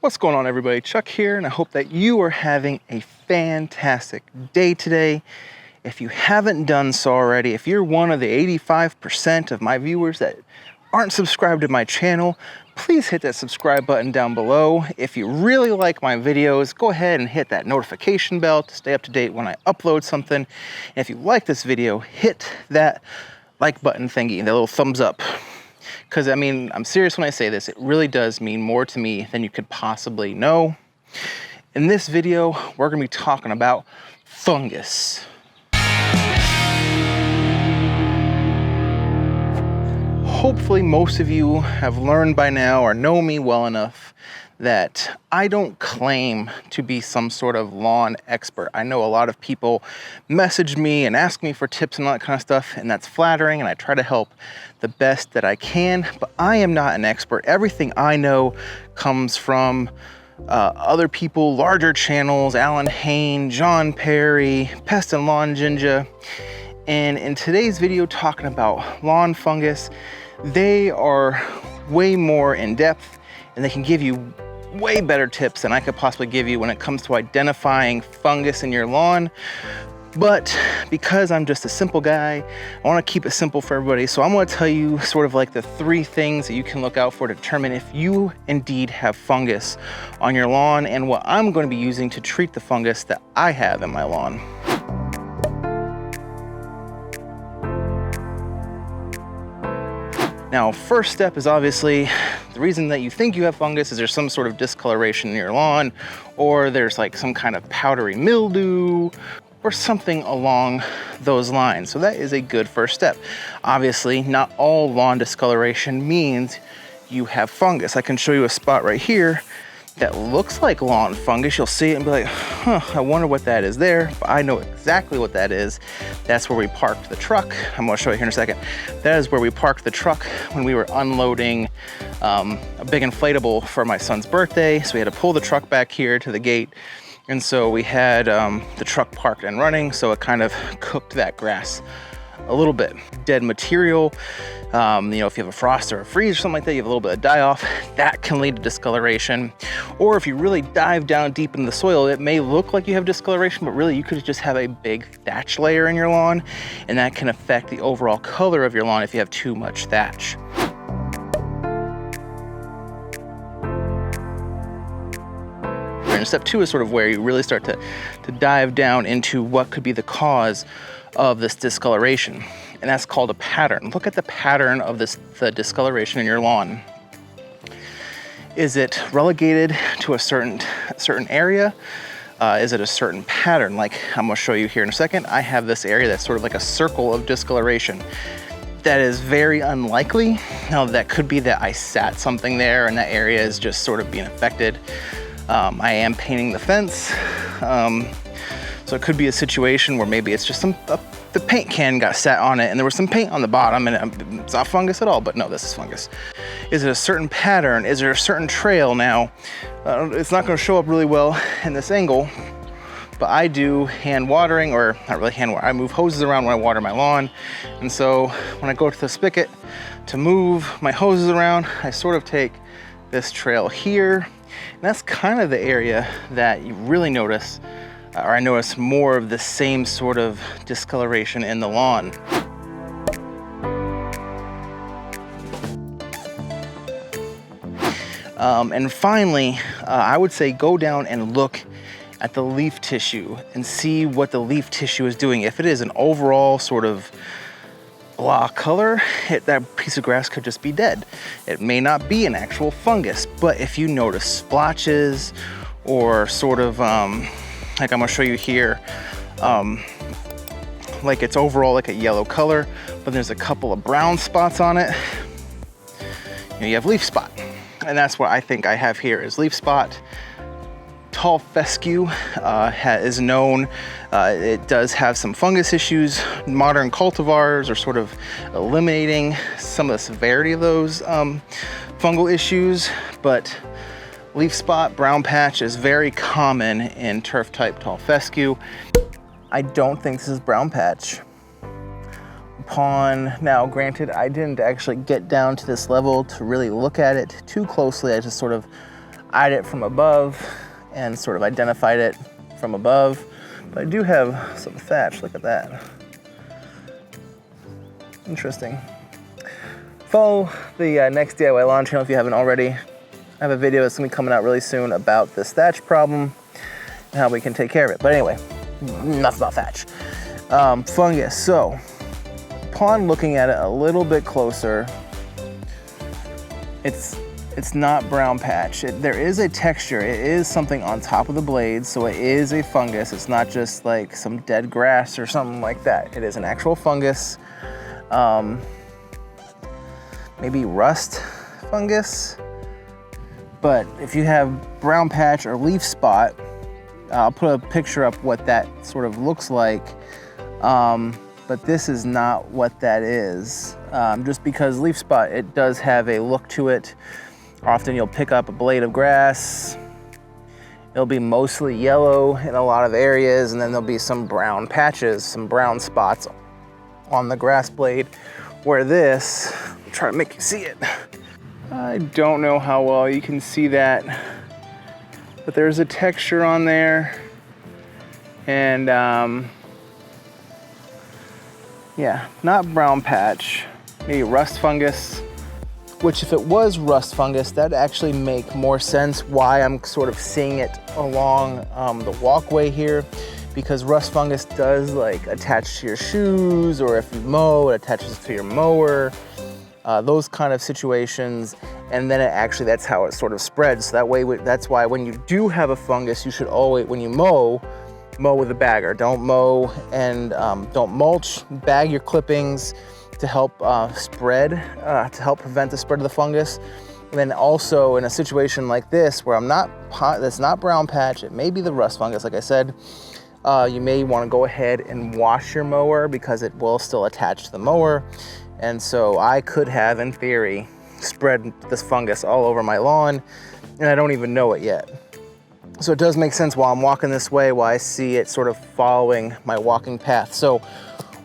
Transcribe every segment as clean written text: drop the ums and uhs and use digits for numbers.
What's going on, everybody? Chuck here, and I hope that you are having a fantastic day today. If you haven't done so already, if you're one of the 85% of my viewers that aren't subscribed to my channel, please hit that subscribe button down below. If you really like my videos, go ahead and hit that notification bell to stay up to date when I upload something. And if you like this video, hit that like button thingy, that little thumbs up. Because, I mean, I'm serious when I say this. It really does mean more to me than you could possibly know. In this video, we're going to be talking about fungus. Hopefully, most of you have learned by now or know me well enough that I don't claim to be some sort of lawn expert. I know a lot of people message me and ask me for tips and all that kind of stuff, and that's flattering, and I try to help the best that I can, but I am not an expert. Everything I know comes from other people, larger channels, Alan Hain, John Perry, Pest and Lawn Ginger. And in today's video, talking about lawn fungus, they are way more in depth, and they can give you way better tips than I could possibly give you when it comes to identifying fungus in your lawn. But because I'm just a simple guy, I want to keep it simple for everybody. So I'm going to tell you sort of like the 3 things that you can look out for to determine if you indeed have fungus on your lawn, and what I'm going to be using to treat the fungus that I have in my lawn. Now, first step is obviously the reason that you think you have fungus is there's some sort of discoloration in your lawn, or there's like some kind of powdery mildew or something along those lines. So that is a good first step. Obviously, not all lawn discoloration means you have fungus. I can show you a spot right here that looks like lawn fungus. You'll see it and be like, huh, I wonder what that is there. But I know exactly what that is. That's where we parked the truck. I'm gonna show you here in a second. That is where we parked the truck when we were unloading a big inflatable for my son's birthday. So we had to pull the truck back here to the gate. And so we had the truck parked and running. So it kind of cooked that grass a little bit. Dead material, you know, if you have a frost or a freeze or something like that, you have a little bit of die off, that can lead to discoloration. Or if you really dive down deep into the soil, it may look like you have discoloration, but really you could just have a big thatch layer in your lawn, and that can affect the overall color of your lawn if you have too much thatch. And step 2 is sort of where you really start to dive down into what could be the cause of this discoloration, and that's called a pattern. Look at the pattern of the discoloration in your lawn. Is it relegated to a certain area? Is it a certain pattern? Like I'm gonna show you here in a second. I have this area that's sort of like a circle of discoloration. That is very unlikely. Now that could be that I sat something there and that area is just sort of being affected. I am painting the fence. So it could be a situation where maybe it's just the paint can got sat on it and there was some paint on the bottom, and it's not fungus at all, but no, this is fungus. Is it a certain pattern? Is there a certain trail? Now, it's not gonna show up really well in this angle, but I do hand watering, or not really hand water, I move hoses around when I water my lawn. And so when I go to the spigot to move my hoses around, I sort of take this trail here, and that's kind of the area that you really notice, or I notice more of the same sort of discoloration in the lawn. And finally, I would say go down and look at the leaf tissue and see what the leaf tissue is doing. If it is an overall sort of blah color, that piece of grass could just be dead. It may not be an actual fungus, but if you notice splotches or sort of, like I'm gonna show you here, like it's overall like a yellow color, but there's a couple of brown spots on it, you have leaf spot. And that's what I think I have here is leaf spot. Tall fescue is known. It does have some fungus issues. Modern cultivars are sort of eliminating some of the severity of those fungal issues, but leaf spot, brown patch is very common in turf type tall fescue. I don't think this is brown patch. Now granted, I didn't actually get down to this level to really look at it too closely. I just sort of eyed it from above and sort of identified it from above. But I do have some thatch, look at that. Interesting. Follow the next DIY lawn channel if you haven't already. I have a video that's gonna be coming out really soon about this thatch problem and how we can take care of it. But anyway, enough about thatch. Fungus, so upon looking at it a little bit closer, it's not brown patch. There is a texture. It is something on top of the blades, so it is a fungus. It's not just like some dead grass or something like that. It is an actual fungus. Maybe rust fungus. But if you have brown patch or leaf spot, I'll put a picture up what that sort of looks like. But this is not what that is. Just because leaf spot, it does have a look to it. Often you'll pick up a blade of grass. It'll be mostly yellow in a lot of areas, and then there'll be some brown patches, some brown spots on the grass blade. Where this, I'll try to make you see it. I don't know how well you can see that, but there's a texture on there. And yeah, not brown patch, maybe rust fungus, which if it was rust fungus, that'd actually make more sense why I'm sort of seeing it along the walkway here, because rust fungus does like attach to your shoes, or if you mow, it attaches to your mower, those kind of situations. And then it actually, that's how it sort of spreads. So that way, that's why when you do have a fungus, you should always, when you mow with a bagger. Don't mow and don't mulch. Bag your clippings to help spread, to help prevent the spread of the fungus. And then also in a situation like this where that's not brown patch, it may be the rust fungus, like I said, you may want to go ahead and wash your mower because it will still attach to the mower. And so I could have, in theory, spread this fungus all over my lawn and I don't even know it yet. So it does make sense while I'm walking this way, why I see it sort of following my walking path. So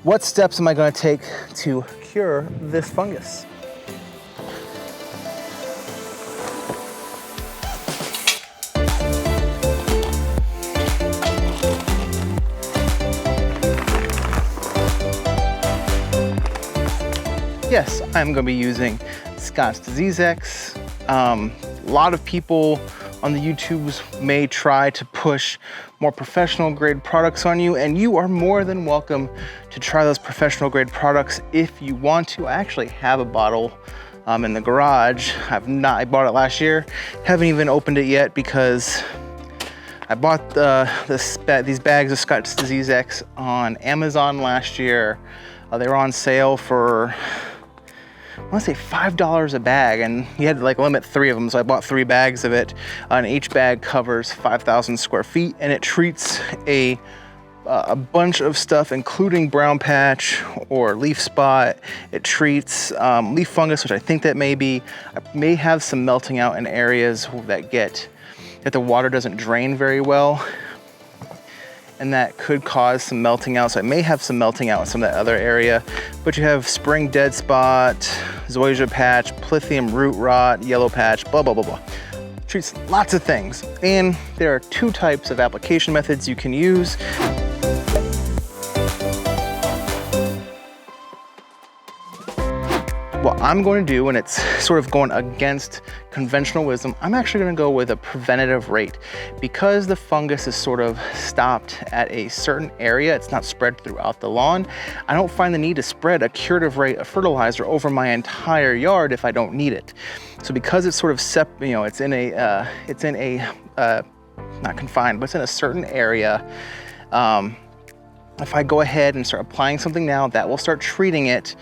what steps am I going to take to cure this fungus? Yes, I'm going to be using Scott's DiseaseEX. A lot of people on the YouTubes may try to push more professional grade products on you, and you are more than welcome to try those professional grade products if you want to. I actually have a bottle in the garage. I bought it last year. Haven't even opened it yet because I bought these bags of Scott's DiseaseEX on Amazon last year. They were on sale for, I want to say $5 a bag, and you had to like limit 3 of them, so I bought 3 bags of it, and each bag covers 5,000 square feet, and it treats a bunch of stuff, including brown patch or leaf spot. It treats leaf fungus, which I think that may be. I may have some melting out in areas that the water doesn't drain very well, and that could cause some melting out. So I may have some melting out in some of that other area. But you have spring dead spot, zoysia patch, plithium root rot, yellow patch, blah, blah, blah, blah. Treats lots of things. And there are 2 types of application methods you can use. What I'm going to do, and it's sort of going against conventional wisdom, I'm actually going to go with a preventative rate. Because the fungus is sort of stopped at a certain area, it's not spread throughout the lawn, I don't find the need to spread a curative rate of fertilizer over my entire yard if I don't need it. So because it's sort of it's in a not confined, but it's in a certain area, if I go ahead and start applying something now, that will start treating it.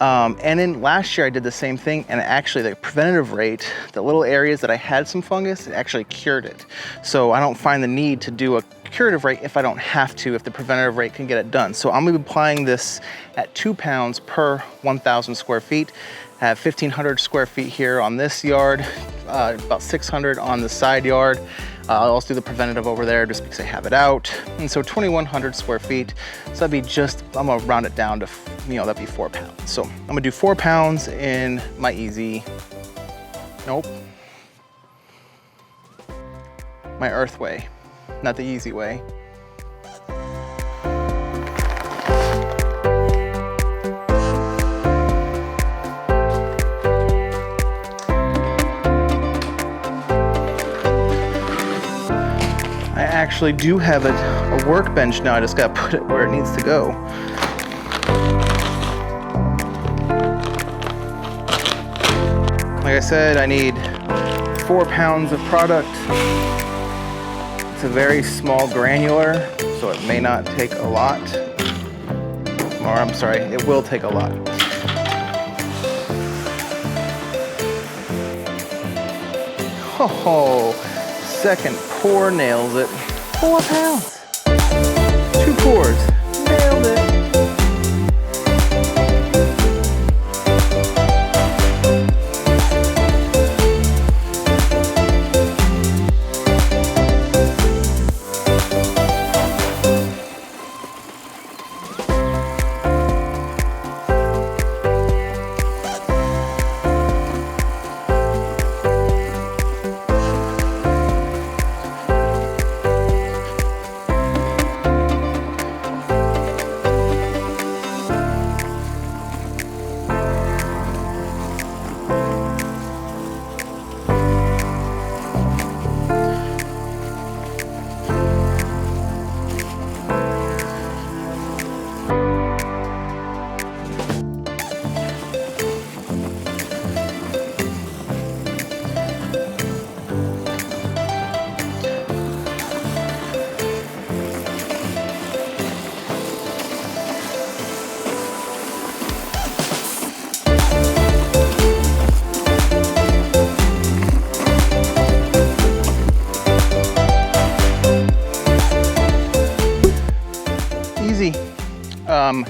And then last year I did the same thing, and actually the preventative rate, the little areas that I had some fungus, it actually cured it. So I don't find the need to do a curative rate if I don't have to, if the preventative rate can get it done. So I'm gonna be applying this at 2 pounds per 1,000 square feet. I have 1,500 square feet here on this yard, about 600 on the side yard. I'll also do the preventative over there just because I have it out. And so 2,100 square feet. So that'd be I'm gonna round it down to, that'd be 4 pounds. So I'm gonna do 4 pounds in my easy, nope. my earth way, not the easy way. I actually do have a workbench now. I just gotta put it where it needs to go. Like I said, I need 4 pounds of product. It's a very small granular, so it may not take a lot. Or I'm sorry, it will take a lot. Oh, second pour nails it. 4 pounds. 2 pours. Nailed it.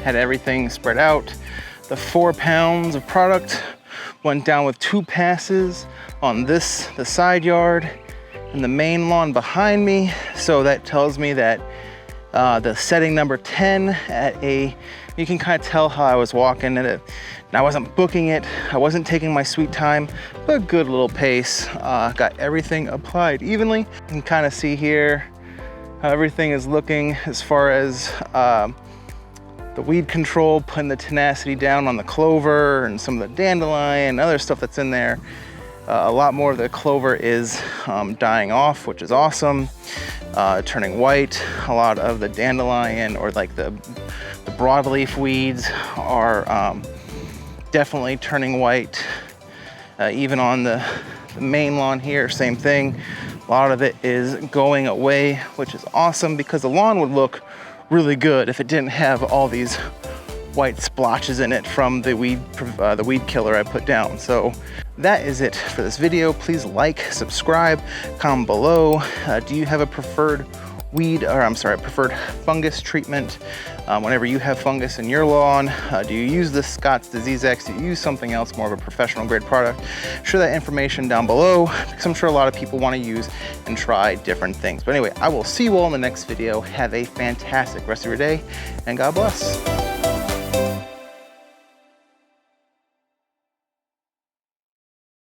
Had everything spread out. The 4 pounds of product went down with 2 passes on the side yard and the main lawn behind me. So that tells me that the setting number 10 you can kind of tell how I was walking at it. And I wasn't booking it. I wasn't taking my sweet time, but a good little pace. Got everything applied evenly. You can kind of see here how everything is looking as far as the weed control, putting the tenacity down on the clover and some of the dandelion and other stuff that's in there. A lot more of the clover is dying off, which is awesome. Turning white. A lot of the dandelion or like the broadleaf weeds are definitely turning white. Even on the main lawn here, same thing. A lot of it is going away, which is awesome because the lawn would look really good if it didn't have all these white splotches in it from the weed killer I put down. So that is it for this video. Please like, subscribe, comment below. Do you have a preferred preferred fungus treatment whenever you have fungus in your lawn? Do you use the Scott's DiseaseEX? Do you use something else, more of a professional grade product? Share that information down below because I'm sure a lot of people want to use and try different things. But anyway, I will see you all in the next video. Have a fantastic rest of your day and God bless.